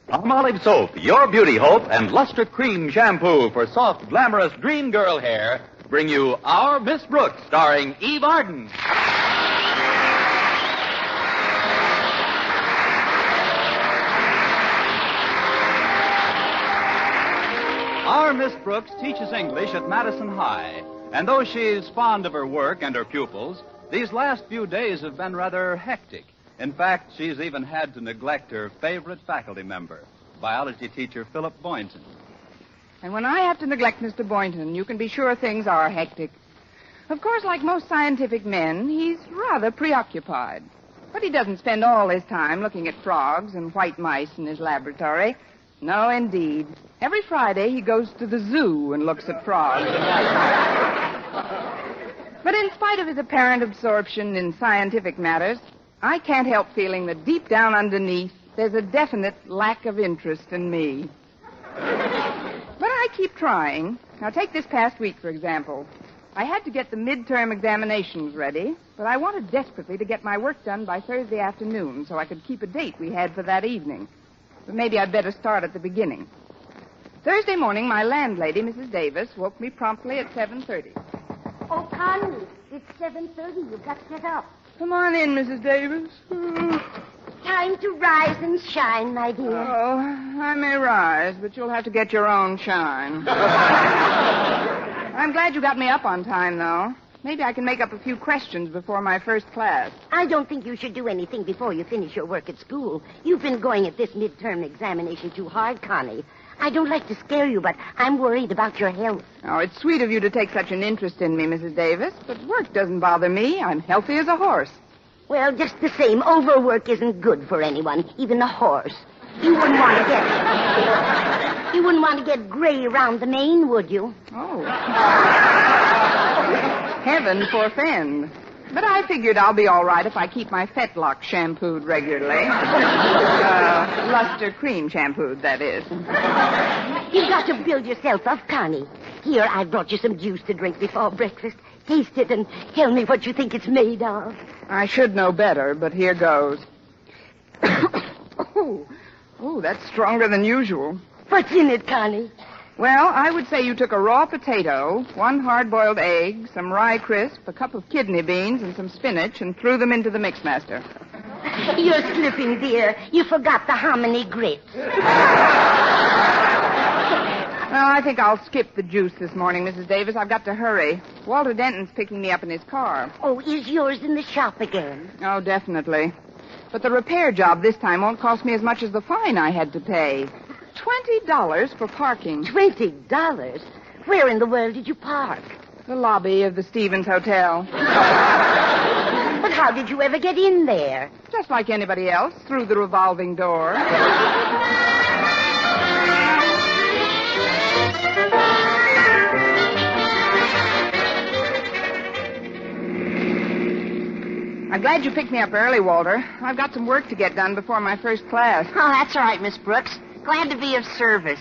Palmolive Soap, your beauty hope, and Luster Cream Shampoo for soft, glamorous dream girl hair bring you Our Miss Brooks, starring Eve Arden. Our Miss Brooks teaches English at Madison High, and though she's fond of her work and her pupils, these last few days have been rather hectic. In fact, she's even had to neglect her favorite faculty member, biology teacher Philip Boynton. And when I have to neglect Mr. Boynton, you can be sure things are hectic. Of course, like most scientific men, he's rather preoccupied. But he doesn't spend all his time looking at frogs and white mice in his laboratory. No, indeed. Every Friday he goes to the zoo and looks at frogs and white mice. But in spite of his apparent absorption in scientific matters, I can't help feeling that deep down underneath, there's a definite lack of interest in me. But I keep trying. Now, take this past week, for example. I had to get the midterm examinations ready, but I wanted desperately to get my work done by Thursday afternoon so I could keep a date we had for that evening. But maybe I'd better start at the beginning. Thursday morning, my landlady, Mrs. Davis, woke me promptly at 7:30. Oh, Connie, it's 7:30. You've got to get up. Come on in, Mrs. Davis. Time to rise and shine, my dear. Oh, I may rise, but you'll have to get your own shine. I'm glad you got me up on time, though. Maybe I can make up a few questions before my first class. I don't think you should do anything before you finish your work at school. You've been going at this midterm examination too hard, Connie. I don't like to scare you, but I'm worried about your health. Oh, it's sweet of you to take such an interest in me, Mrs. Davis, but work doesn't bother me. I'm healthy as a horse. Well, just the same, overwork isn't good for anyone, even a horse. You wouldn't want to get gray around the mane, would you? Oh. Heaven forfend. But I figured I'll be all right if I keep my fetlock shampooed regularly. Luster Cream shampooed, that is. You've got to build yourself up, Connie. Here, I brought you some juice to drink before breakfast. Taste it and tell me what you think it's made of. I should know better, but here goes. Oh, that's stronger than usual. What's in it, Connie? Well, I would say you took a raw potato, 1 hard-boiled egg, some rye crisp, a cup of kidney beans, and some spinach, and threw them into the mixmaster. You're slipping, dear. You forgot the hominy grits. Well, I think I'll skip the juice this morning, Mrs. Davis. I've got to hurry. Walter Denton's picking me up in his car. Oh, is yours in the shop again? Oh, definitely. But the repair job this time won't cost me as much as the fine I had to pay. $20 for parking. $20? Where in the world did you park? The lobby of the Stevens Hotel. But how did you ever get in there? Just like anybody else, through the revolving door. I'm glad you picked me up early, Walter. I've got some work to get done before my first class. Oh, that's all right, Miss Brooks. Glad to be of service.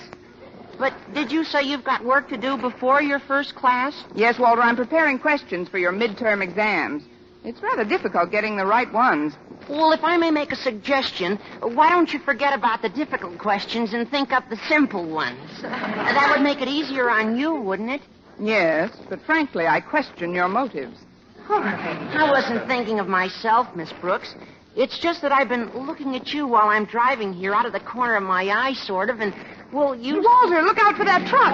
But did you say you've got work to do before your first class? Yes, Walter, I'm preparing questions for your midterm exams. It's rather difficult getting the right ones. Well, if I may make a suggestion, why don't you forget about the difficult questions and think up the simple ones? That would make it easier on you, wouldn't it? Yes, but frankly, I question your motives. I wasn't thinking of myself, Miss Brooks. It's just that I've been looking at you while I'm driving here out of the corner of my eye, sort of, and, well, you... Walter, look out for that truck!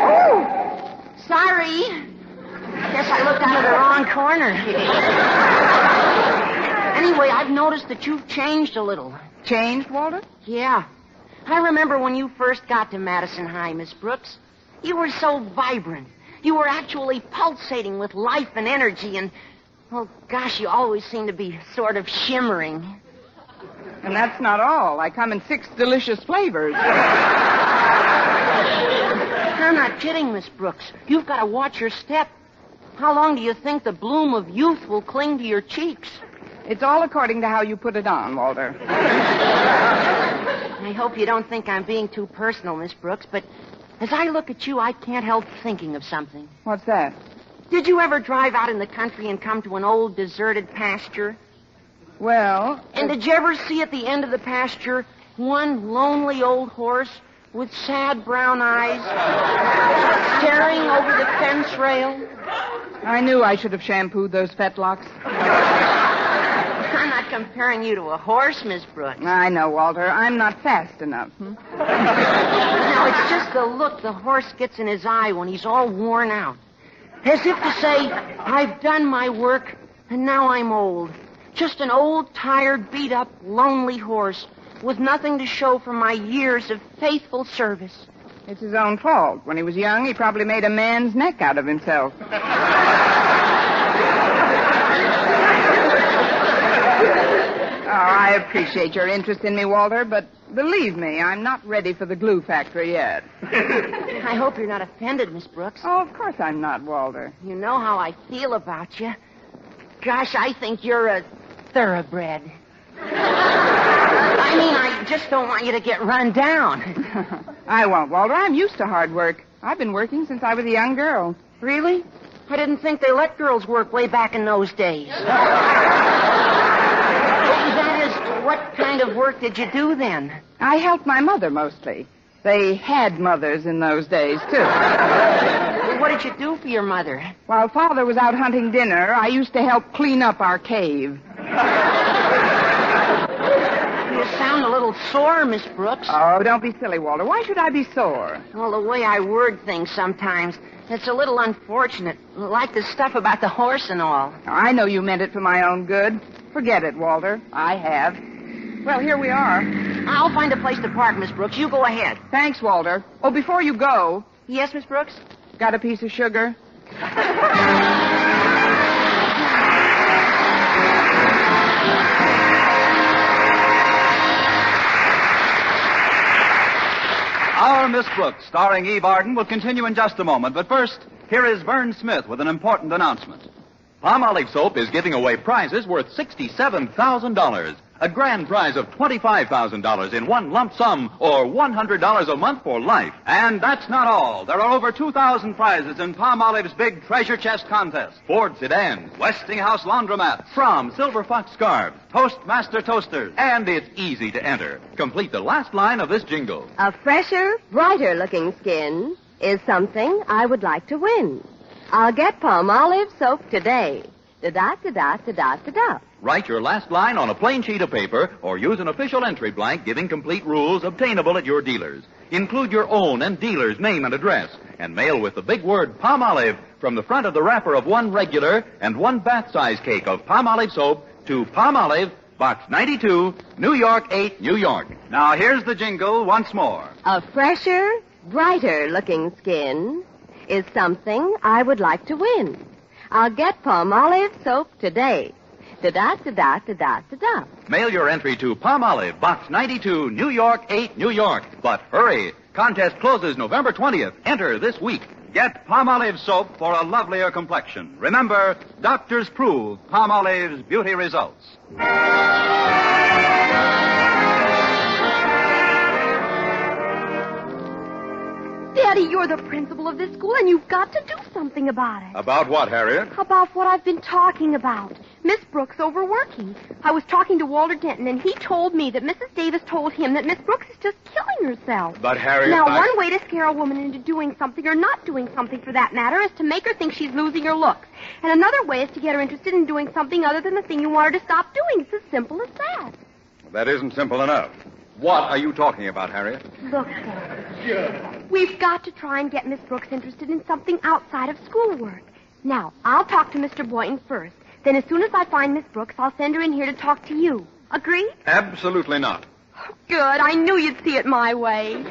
Oh! Sorry. Guess I looked out of the wrong corner. Anyway, I've noticed that you've changed a little. Changed, Walter? Yeah. I remember when you first got to Madison High, Miss Brooks. You were so vibrant. You were actually pulsating with life and energy, and, well, gosh, you always seem to be sort of shimmering. And that's not all. I come in 6 delicious flavors. I'm not kidding, Miss Brooks. You've got to watch your step. How long do you think the bloom of youth will cling to your cheeks? It's all according to how you put it on, Walter. I hope you don't think I'm being too personal, Miss Brooks, but as I look at you, I can't help thinking of something. What's that? Did you ever drive out in the country and come to an old deserted pasture? Well... And did you ever see at the end of the pasture One lonely old horse with sad brown eyes staring over the fence rail. I knew I should have shampooed those fetlocks. I'm not comparing you to a horse, Miss Brooks. I know, Walter. I'm not fast enough. Now, it's just the look the horse gets in his eye when he's all worn out. As if to say, I've done my work, and now I'm old. Just an old, tired, beat-up, lonely horse with nothing to show for my years of faithful service. It's his own fault. When he was young, he probably made a man's neck out of himself. I appreciate your interest in me, Walter, but believe me, I'm not ready for the glue factory yet. I hope you're not offended, Miss Brooks. Oh, of course I'm not, Walter. You know how I feel about you. Gosh, I think you're a thoroughbred. I mean, I just don't want you to get run down. I won't, Walter. I'm used to hard work. I've been working since I was a young girl. Really? I didn't think they let girls work way back in those days. That is, what kind of work did you do then? I helped my mother mostly. They had mothers in those days, too. What did you do for your mother? While Father was out hunting dinner, I used to help clean up our cave. You sound a little sore, Miss Brooks. Oh, don't be silly, Walter. Why should I be sore? Well, the way I word things sometimes, it's a little unfortunate. Like the stuff about the horse and all. I know you meant it for my own good. Forget it, Walter. I have. Well, here we are. I'll find a place to park, Miss Brooks. You go ahead. Thanks, Walter. Oh, before you go, Yes, Miss Brooks? got a piece of sugar? Our Miss Brooks, starring Eve Arden, will continue in just a moment. But first, here is Vern Smith with an important announcement. Palmolive Soap is giving away prizes worth $67,000. A grand prize of $25,000 in one lump sum or $100 a month for life. And that's not all. There are over 2,000 prizes in Palmolive's big treasure chest contest. Ford sedans, Westinghouse laundromats, From Silver Fox scarves, Toastmaster toasters. and it's easy to enter. Complete the last line of this jingle. A fresher, brighter-looking skin is something I would like to win. I'll get Palmolive soap today. Da-da-da-da-da-da-da. Write your last line on a plain sheet of paper or use an official entry blank giving complete rules obtainable at your dealers. Include your own and dealer's name and address and mail with the big word Palmolive from the front of the wrapper of one regular and one bath-size cake of Palmolive soap to Palmolive, Box 92, New York 8, New York. Now, here's the jingle once more. A fresher, brighter-looking skin is something I would like to win. I'll get Palmolive soap today. Da-da-da-da-da-da-da. Mail your entry to Palmolive, Box 92, New York 8, New York. But hurry! Contest closes November 20th. Enter this week. Get Palmolive soap for a lovelier complexion. Remember, doctors prove Palmolive's beauty results. Daddy, you're the principal of this school, and you've got to do something about it. About what, Harriet? About what I've been talking about. Miss Brooks overworking. I was talking to Walter Denton, and he told me that Mrs. Davis told him that Miss Brooks is just killing herself. But, Harriet, Now, one way to scare a woman into doing something, or not doing something for that matter, is to make her think she's losing her looks. And another way is to get her interested in doing something other than the thing you want her to stop doing. It's as simple as that. That isn't simple enough. What are you talking about, Harriet? Look, Daddy. We've got to try and get Miss Brooks interested in something outside of schoolwork. Now, I'll talk to Mr. Boynton first. Then as soon as I find Miss Brooks, I'll send her in here to talk to you. Agreed? Absolutely not. Good. I knew you'd see it my way.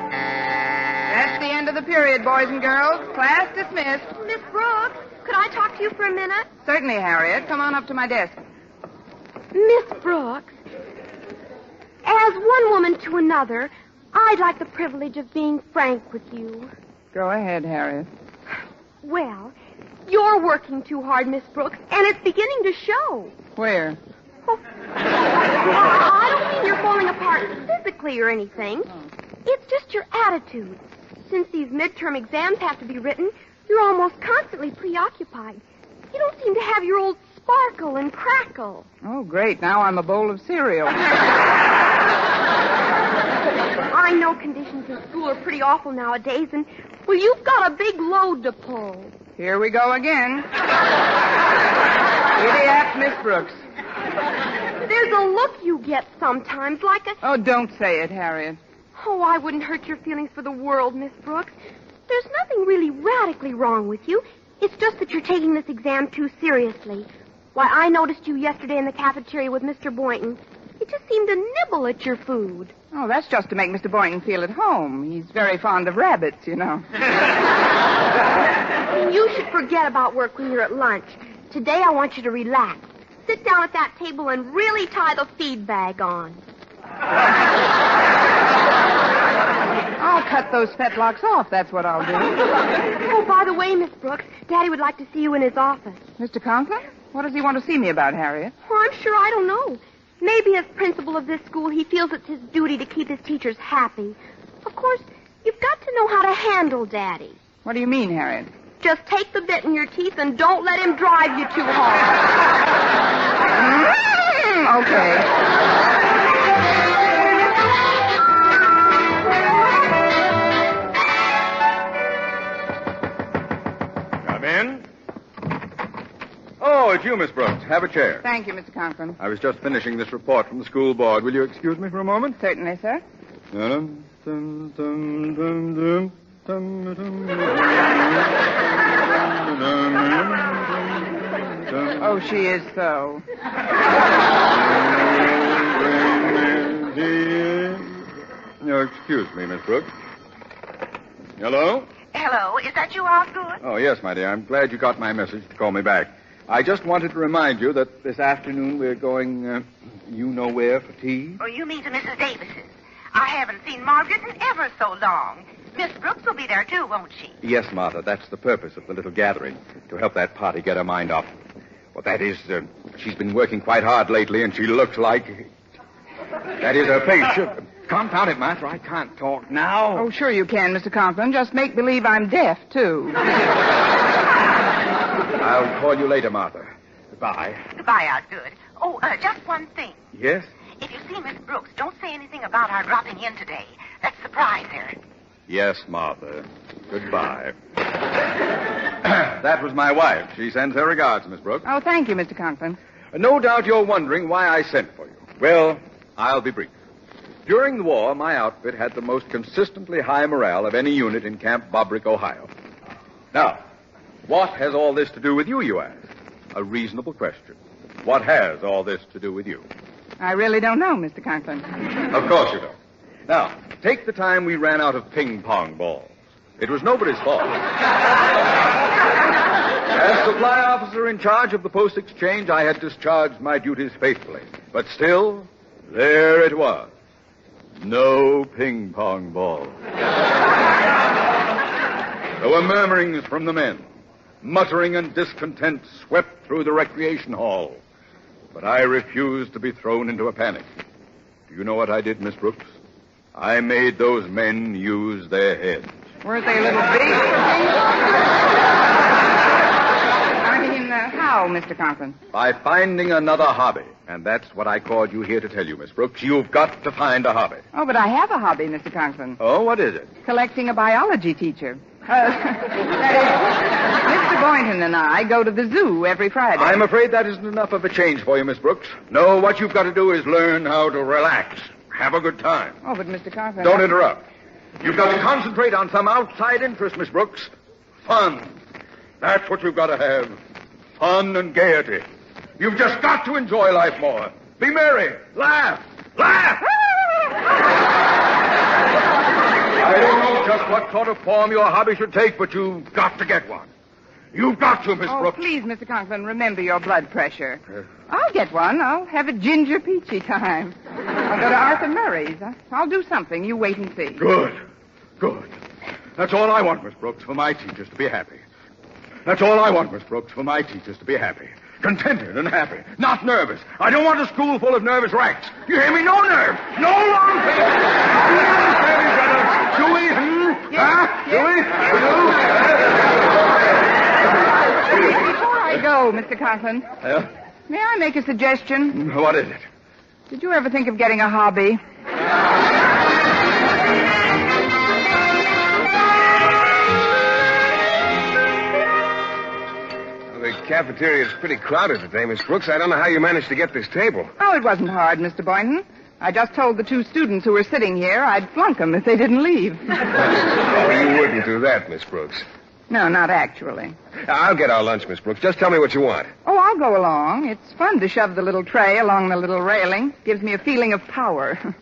That's the end of the period, boys and girls. Class dismissed. Miss Brooks, could I talk to you for a minute? Certainly, Harriet. Come on up to my desk. Miss Brooks, as one woman to another, I'd like the privilege of being frank with you. Go ahead, Harriet. Well, you're working too hard, Miss Brooks, and it's beginning to show. Where? Oh. I don't mean you're falling apart physically or anything. It's just your attitude. Since these midterm exams have to be written, You're almost constantly preoccupied. You don't seem to have your old sparkle and crackle. Oh, great. Now I'm a bowl of cereal. I know conditions in school are pretty awful nowadays, and, well, you've got a big load to pull. Here we go again. Idiot, Miss Brooks. There's a look you get sometimes, like a... Oh, don't say it, Harriet. Oh, I wouldn't hurt your feelings for the world, Miss Brooks. There's nothing really radically wrong with you. It's just that you're taking this exam too seriously. Why, I noticed you yesterday in the cafeteria with Mr. Boynton. He just seemed to nibble at your food. Oh, that's just to make Mr. Boynton feel at home. He's very fond of rabbits, you know. You should forget about work when you're at lunch. Today I want you to relax. Sit down at that table and really tie the feed bag on. I'll cut those fetlocks off. That's what I'll do. Oh, by the way, Miss Brooks, Daddy would like to see you in his office. Mr. Conklin? What does he want to see me about, Harriet? Well, I'm sure I don't know. Maybe as principal of this school, he feels it's his duty to keep his teachers happy. Of course, you've got to know how to handle Daddy. What do you mean, Harriet? Just take the bit in your teeth and don't let him drive you too hard. Okay. Come in. Oh, it's you, Miss Brooks. Have a chair. Thank you, Mr. Conklin. I was just finishing this report from the school board. Will you excuse me for a moment? Certainly, sir. Oh, she is so. No, excuse me, Miss Brooks. Hello? Hello, is that you, Osgood? Oh, yes, my dear. I'm glad you got my message to call me back. I just wanted to remind you that this afternoon we're going, you know where for tea. Oh, you mean to Mrs. Davis's. I haven't seen Margaret in ever so long. Miss Brooks will be there, too, won't she? Yes, Martha, that's the purpose of the little gathering, to help that party get her mind off. Well, that is, she's been working quite hard lately, and she looks like... That is her face. Confound it, Martha, I can't talk now. Oh, sure you can, Mr. Conklin. Just make believe I'm deaf, too. I'll call you later, Martha. Goodbye. Goodbye, Osgood. Oh, just one thing. Yes? If you see Miss Brooks, don't say anything about our dropping in today. Let's surprise her. Yes, Martha. Goodbye. That was my wife. She sends her regards, Miss Brooks. Oh, thank you, Mr. Conklin. No doubt you're wondering why I sent for you. Well, I'll be brief. During the war, my outfit had the most consistently high morale of any unit in Camp Bobrick, Ohio. Now, what has all this to do with you, you ask? A reasonable question. What has all this to do with you? I really don't know, Mr. Conklin. Of course you don't. Now, take the time we ran out of ping-pong balls. It was nobody's fault. As supply officer in charge of the post exchange, I had discharged my duties faithfully. But still, there it was. No ping-pong balls. There were murmurings from the men. Muttering and discontent swept through the recreation hall. But I refused to be thrown into a panic. Do you know what I did, Miss Brooks? I made those men use their heads. Weren't they a little big? I mean, how, Mr. Conklin? By finding another hobby. And that's what I called you here to tell you, Miss Brooks. You've got to find a hobby. Oh, but I have a hobby, Mr. Conklin. Oh, what is it? Collecting a biology teacher. That is, Mr. Boynton and I go to the zoo every Friday. I'm afraid that isn't enough of a change for you, Miss Brooks. No, what you've got to do is learn how to relax. Have a good time. Oh, but Mr. Conklin... Don't interrupt. You've got to concentrate on some outside interest, Miss Brooks. Fun. That's what you've got to have. Fun and gaiety. You've just got to enjoy life more. Be merry. Laugh. Laugh! I don't know just what sort of form your hobby should take, but you've got to get one. You've got to, Miss Brooks. Please, Mr. Conklin, remember your blood pressure. I'll get one. I'll have a ginger peachy time. I'll go to Arthur Murray's. I'll do something. You wait and see. Good. Good. That's all I want, Miss Brooks, for my teachers to be happy. That's all I want, Miss Brooks, for my teachers to be happy. Contented and happy. Not nervous. I don't want a school full of nervous wrecks. You hear me? No nerves. No long failures. No long failures, brothers. Do we? Huh? Do we? Mr. Conklin. May I make a suggestion? What is it? Did you ever think of getting a hobby? The cafeteria is pretty crowded today, Miss Brooks. I don't know how you managed to get this table. Oh, it wasn't hard, Mr. Boynton. I just told the two students who were sitting here I'd flunk them if they didn't leave. Oh, you wouldn't do that, Miss Brooks. No, not actually. I'll get our lunch, Miss Brooks. Just tell me what you want. Oh, I'll go along. It's fun to shove the little tray along the little railing. Gives me a feeling of power. No,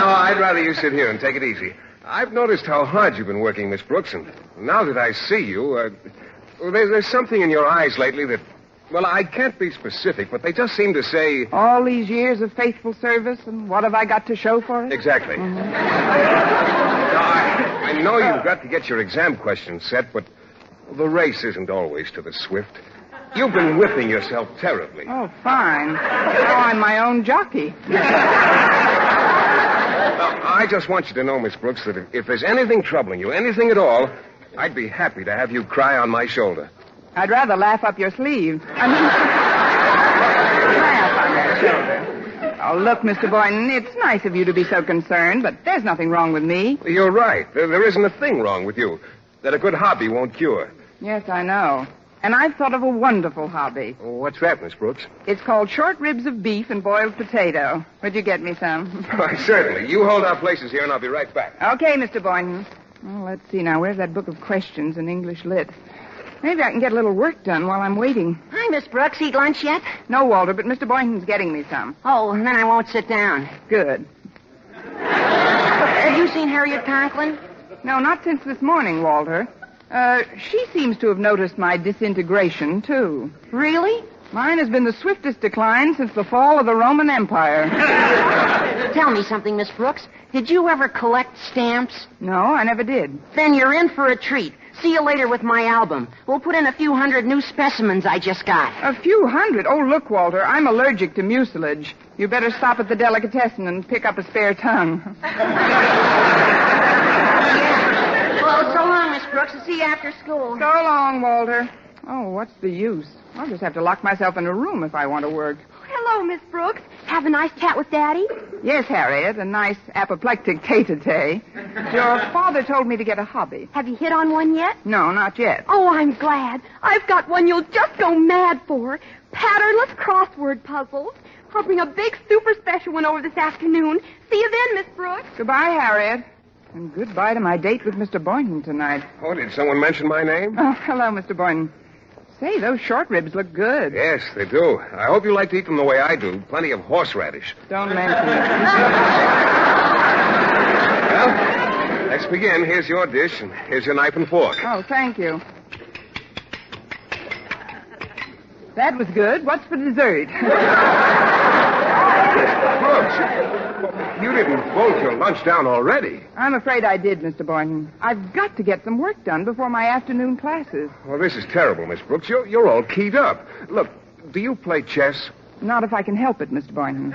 I'd rather you sit here and take it easy. I've noticed how hard you've been working, Miss Brooks, and now that I see you, there's something in your eyes lately that, well, I can't be specific, but they just seem to say... All these years of faithful service, and what have I got to show for it? Exactly. Mm-hmm. Now, I know you've got to get your exam questions set, but the race isn't always to the swift. You've been whipping yourself terribly. Oh, fine. Now I'm my own jockey. I just want you to know, Miss Brooks, that if there's anything troubling you, anything at all, I'd be happy to have you cry on my shoulder. I'd rather laugh up your sleeve. Laugh on that shoulder. Oh, look, Mr. Boynton, it's nice of you to be so concerned, but there's nothing wrong with me. You're right. There isn't a thing wrong with you that a good hobby won't cure. Yes, I know. And I've thought of a wonderful hobby. What's that, Miss Brooks? It's called short ribs of beef and boiled potato. Would you get me some? Why, certainly. You hold our places here, and I'll be right back. Okay, Mr. Boynton. Well, let's see now. Where's that book of questions in English Lit? Maybe I can get a little work done while I'm waiting. Hi, Miss Brooks. Eat lunch yet? No, Walter, but Mr. Boynton's getting me some. Oh, then I won't sit down. Good. Have you seen Harriet Conklin? No, not since this morning, Walter. She seems to have noticed my disintegration, too. Really? Mine has been the swiftest decline since the fall of the Roman Empire. Tell me something, Miss Brooks. Did you ever collect stamps? No, I never did. Then you're in for a treat. See you later with my album. We'll put in a few hundred new specimens I just got. A few hundred? Oh, look, Walter, I'm allergic to mucilage. You better stop at the delicatessen and pick up a spare tongue. Well, so long, Miss Brooks. I'll see you after school. So long, Walter. Oh, what's the use? I'll just have to lock myself in a room if I want to work. Hello, Miss Brooks. Have a nice chat with Daddy? Yes, Harriet, a nice apoplectic tete-a-tete. Your father told me to get a hobby. Have you hit on one yet? No, not yet. Oh, I'm glad. I've got one you'll just go mad for. Patternless crossword puzzles. I'll bring a big super special one over this afternoon. See you then, Miss Brooks. Goodbye, Harriet. And goodbye to my date with Mr. Boynton tonight. Oh, did someone mention my name? Oh, hello, Mr. Boynton. Say, those short ribs look good. Yes, they do. I hope you like to eat them the way I do. Plenty of horseradish. Don't mention it. Well, let's begin. Here's your dish, and here's your knife and fork. Oh, thank you. That was good. What's for dessert? Brooks, you didn't bolt your lunch down already. I'm afraid I did, Mr. Boynton. I've got to get some work done before my afternoon classes. Well, this is terrible, Miss Brooks. You're all keyed up. Look, do you play chess? Not if I can help it, Mr. Boynton.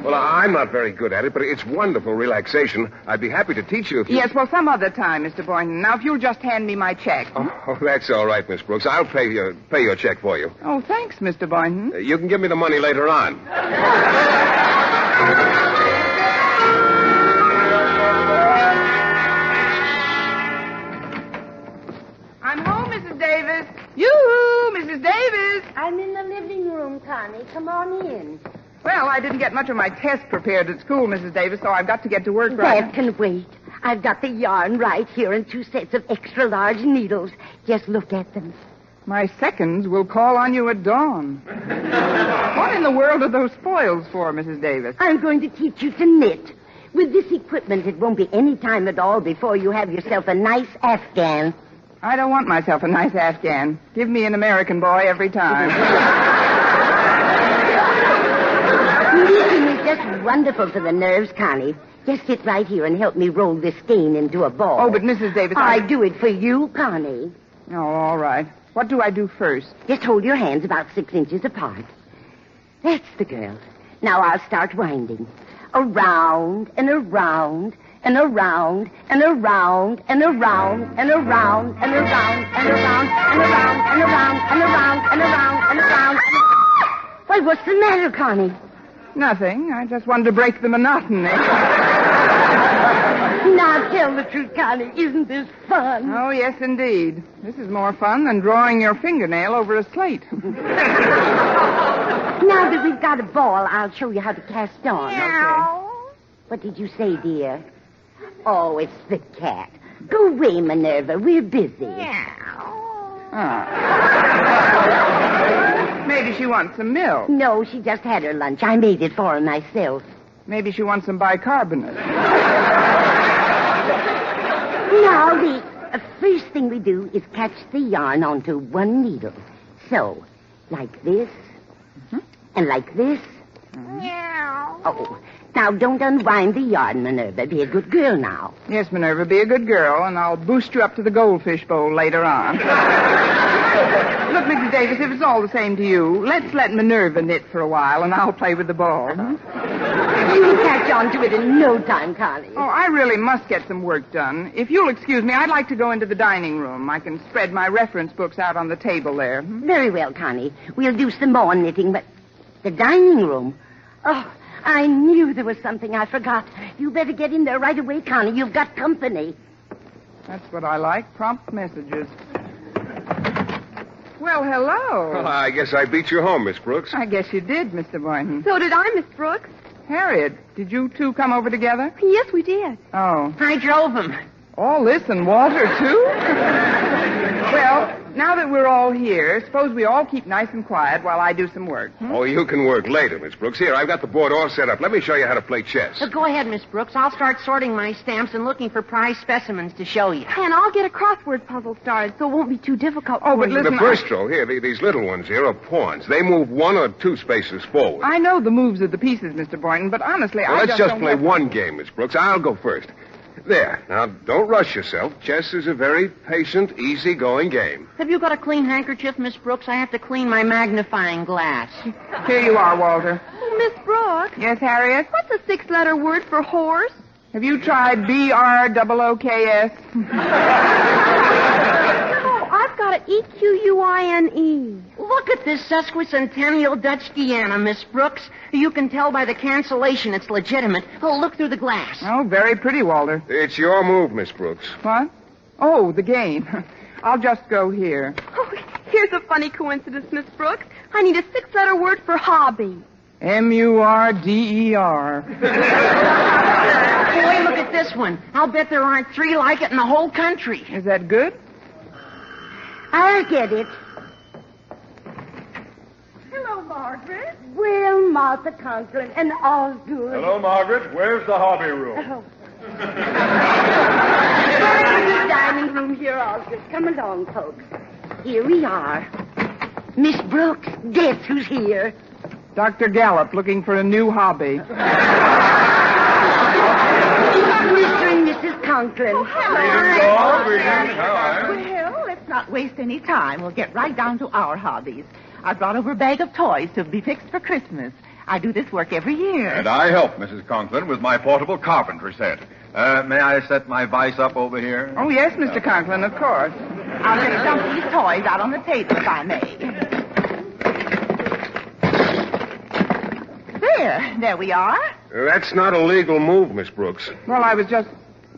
Well, I'm not very good at it, but it's wonderful relaxation. I'd be happy to teach you if you... Yes, well, some other time, Mr. Boynton. Now, if you'll just hand me my check. Oh, that's all right, Miss Brooks. I'll pay your check for you. Oh, thanks, Mr. Boynton. You can give me the money later on. I'm home, Mrs. Davis. Yoo-hoo, Mrs. Davis. I'm in the living room, Connie. Come on in. Well, I didn't get much of my test prepared at school, Mrs. Davis, so I've got to get to work right That can wait. I've got the yarn right here and 2 sets of extra-large needles. Just look at them. My seconds will call on you at dawn. What in the world are those foils for, Mrs. Davis? I'm going to teach you to knit. With this equipment, it won't be any time at all before you have yourself a nice Afghan. I don't want myself a nice Afghan. Give me an American boy every time. Knitting is just wonderful for the nerves, Connie. Just sit right here and help me roll this skein into a ball. Oh, but Mrs. Davis, I do it for you, Connie. Oh, all right. What do I do first? Just hold your hands about 6 inches apart. That's the girl. Now I'll start winding. Around and around. and around and around and around and around and around and around and around and around and around and around and around. Why, what's the matter, Connie? Nothing. I just wanted to break the monotony. Now tell the truth, Connie. Isn't this fun? Oh, yes, indeed. This is more fun than drawing your fingernail over a slate. Now that we've got a ball, I'll show you how to cast on. Okay. What did you say, dear? Oh, it's the cat. Go away, Minerva. We're busy. Maybe she wants some milk. No, she just had her lunch. I made it for her myself. Maybe she wants some bicarbonate. Now, the first thing we do is catch the yarn onto one needle. So, like this, and like this. Oh, now don't unwind the yarn, Minerva. Be a good girl now. Yes, Minerva, be a good girl, and I'll boost you up to the goldfish bowl later on. Look, Mrs. Davis, if it's all the same to you, let's let Minerva knit for a while, and I'll play with the ball. You'll catch on to it in no time, Connie. Oh, I really must get some work done. If you'll excuse me, I'd like to go into the dining room. I can spread my reference books out on the table there. Very well, Connie. We'll do some more knitting, but the dining room? Oh, I knew there was something I forgot. You better get in there right away, Connie. You've got company. That's what I like, prompt messages. Well, hello. Well, I guess I beat you home, Miss Brooks. I guess you did, Mr. Boynton. So did I, Miss Brooks. Harriet, did you two come over together? Yes, we did. Oh. I drove him. All this and Walter, too? Well, now that we're all here, suppose we all keep nice and quiet while I do some work. Oh, you can work later, Miss Brooks. Here, I've got the board all set up. Let me show you how to play chess. So go ahead, Miss Brooks. I'll start sorting my stamps and looking for prize specimens to show you. And I'll get a crossword puzzle started so it won't be too difficult Oh, for but you. listen, The first row, here, these little ones here are pawns. They move 1 or 2 spaces forward. I know the moves of the pieces, Mr. Boynton, but honestly, Well, I let's just don't play know- one game, Miss Brooks. I'll go first. There. Now, don't rush yourself. Chess is a very patient, easy-going game. Have you got a clean handkerchief, Miss Brooks? I have to clean my magnifying glass. Here you are, Walter. Oh, Miss Brooks, Yes, Harriet? what's a 6-letter word for horse? Have you tried BROOKS? Oh, I've got an EQUINE. Look at this sesquicentennial Dutch Guiana, Miss Brooks. You can tell by the cancellation it's legitimate. Oh, look through the glass. Oh, very pretty, Walter. It's your move, Miss Brooks. What? Oh, the game. I'll just go here. Oh, here's a funny coincidence, Miss Brooks. I need a 6-letter word for hobby. MURDER. Hey, look at this one. I'll bet there aren't 3 like it in the whole country. Is that good? I'll get it. Hello, Margaret. Well, Martha Conklin and Osgood. Hello, Margaret. Where's the hobby room? Oh. In the dining room here, Osgood. Come along, folks. Here we are. Miss Brooks, guess who's here? Dr. Gallup looking for a new hobby. Mr. and Mrs. Conklin. Well, let's not waste any time. We'll get right down to our hobbies. I brought over a bag of toys to be fixed for Christmas. I do this work every year. And I help Mrs. Conklin with my portable carpentry set. May I set my vise up over here? Oh, yes, Mr. Conklin, of course. I'll just dump these toys out on the table, if I may. There we are. That's not a legal move, Miss Brooks. Well, I was just...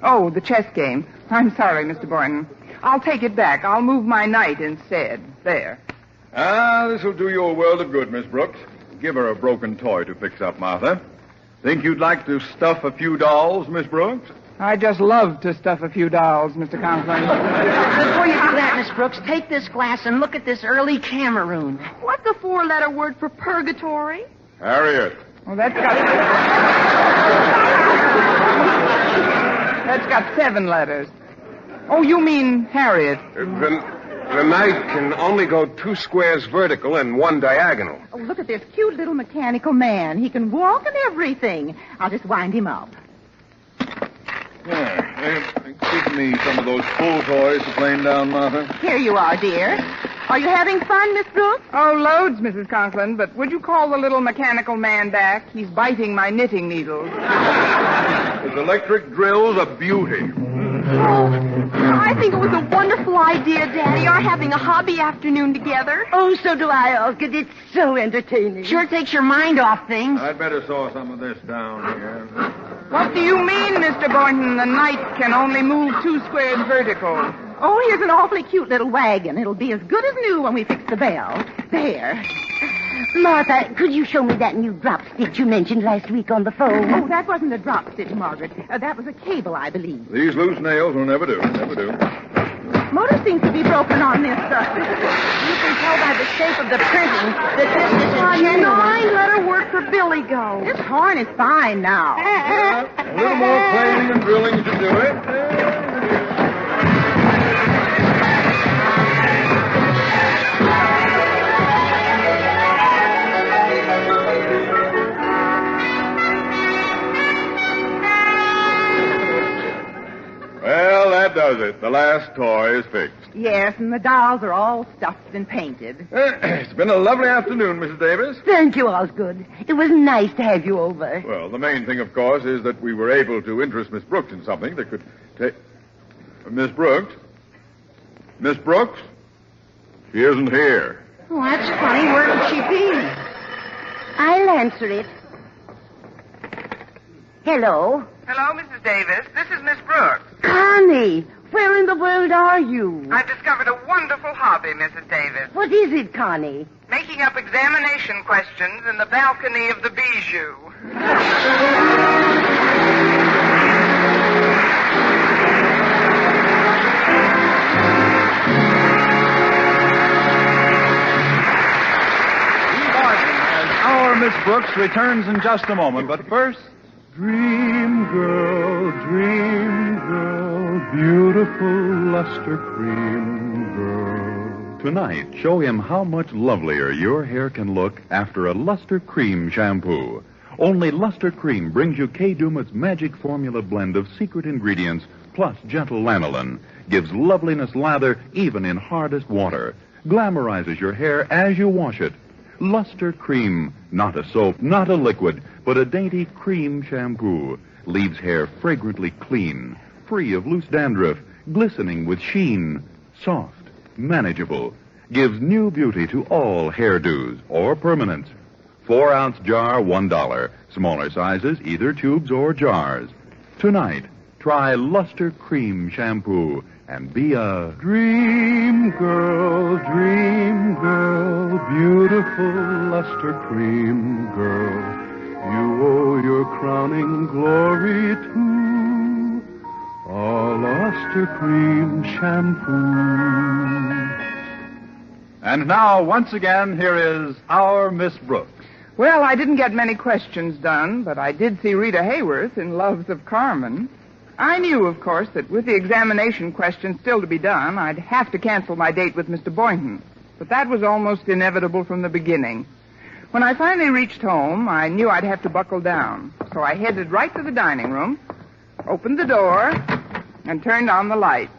Oh, the chess game. I'm sorry, Mr. Boynton. I'll take it back. I'll move my knight instead. There. This will do you a world of good, Miss Brooks. Give her a broken toy to fix up, Martha. Think you'd like to stuff a few dolls, Miss Brooks? I just love to stuff a few dolls, Mr. Conklin. Before you do that, Miss Brooks, take this glass and look at this early Cameroon. What's a 4-letter word for purgatory? Harriet. Well, that's got 7 letters. Oh, you mean Harriet. The knight can only go 2 squares vertical and 1 diagonal. Oh, look at this cute little mechanical man. He can walk and everything. I'll just wind him up. Give me some of those pull toys to plane down, Martha. Here you are, dear. Are you having fun, Miss Brooks? Oh, loads, Mrs. Conklin, but would you call the little mechanical man back? He's biting my knitting needles. His electric drill's a beauty. I think it was a wonderful idea, Daddy, our having a hobby afternoon together. Oh, so do I, Osgood. It's so entertaining. Sure takes your mind off things. I'd better saw some of this down here. What do you mean, Mr. Boynton? The knight can only move 2 squares vertical. Oh, here's an awfully cute little wagon. It'll be as good as new when we fix the bell. There. Martha, could you show me that new drop stitch you mentioned last week on the phone? Oh, that wasn't a drop stitch, Margaret. That was a cable, I believe. These loose nails will never do. Never do. Motor seems to be broken on this. You can tell by the shape of the printing that this isn't genuine. Nine, let her work for Billy go. This horn is fine now. A little more planing and drilling should do it. Well, that does it. The last toy is fixed. Yes, and the dolls are all stuffed and painted. It's been a lovely afternoon, Mrs. Davis. Thank you, Osgood. It was nice to have you over. Well, the main thing, of course, is that we were able to interest Miss Brooks in something that could take... Miss Brooks? Miss Brooks? She isn't here. Oh, that's funny. Where could she be? I'll answer it. Hello? Hello, Mrs. Davis. This is Miss Brooks. Connie, where in the world are you? I've discovered a wonderful hobby, Mrs. Davis. What is it, Connie? Making up examination questions in the balcony of the Bijou. Our Miss Brooks returns in just a moment, but first... Dream girl, beautiful luster cream girl. Tonight, show him how much lovelier your hair can look after a Luster Cream shampoo. Only Luster Cream brings you Kay Daumit's magic formula blend of secret ingredients plus gentle lanolin. Gives loveliness lather even in hardest water. Glamorizes your hair as you wash it. Luster Cream, not a soap, not a liquid, but a dainty cream shampoo. Leaves hair fragrantly clean, free of loose dandruff, glistening with sheen, soft, manageable. Gives new beauty to all hairdos or permanents. 4-ounce jar, $1. Smaller sizes, either tubes or jars. Tonight, try Luster Cream shampoo and be a Dream girl, beautiful luster cream girl. You owe your crowning glory to a luster cream shampoo. And now, once again, here is our Miss Brooks. Well, I didn't get many questions done, but I did see Rita Hayworth in Loves of Carmen. I knew, of course, that with the examination questions still to be done, I'd have to cancel my date with Mr. Boynton. But that was almost inevitable from the beginning. When I finally reached home, I knew I'd have to buckle down. So I headed right to the dining room, opened the door, and turned on the light.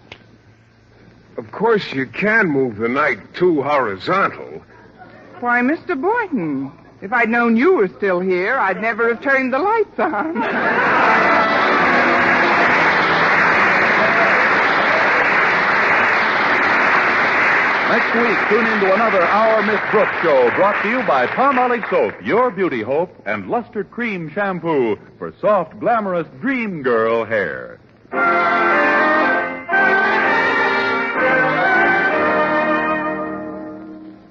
Of course, you can move the night too horizontal. Why, Mr. Boynton, if I'd known you were still here, I'd never have turned the lights on. Next week, tune in to another Our Miss Brooks show brought to you by Palmolive Soap, your beauty hope, and Luster Cream Shampoo for soft, glamorous dream girl hair.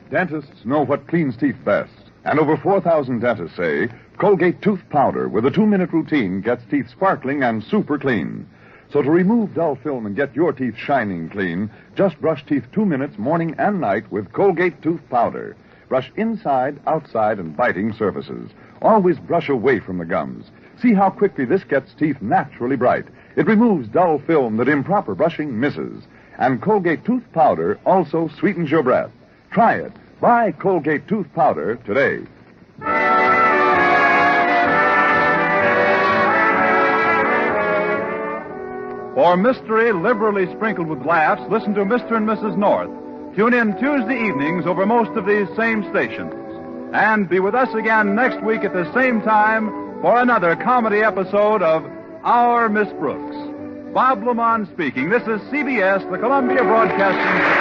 Dentists know what cleans teeth best. And over 4,000 dentists say Colgate Tooth Powder with a 2-minute routine gets teeth sparkling and super clean. So to remove dull film and get your teeth shining clean, just brush teeth 2 minutes morning and night with Colgate Tooth Powder. Brush inside, outside, and biting surfaces. Always brush away from the gums. See how quickly this gets teeth naturally bright. It removes dull film that improper brushing misses. And Colgate Tooth Powder also sweetens your breath. Try it. Buy Colgate Tooth Powder today. For mystery liberally sprinkled with laughs, listen to Mr. and Mrs. North. Tune in Tuesday evenings over most of these same stations. And be with us again next week at the same time for another comedy episode of Our Miss Brooks. Bob Lamont speaking. This is CBS, the Columbia Broadcasting System.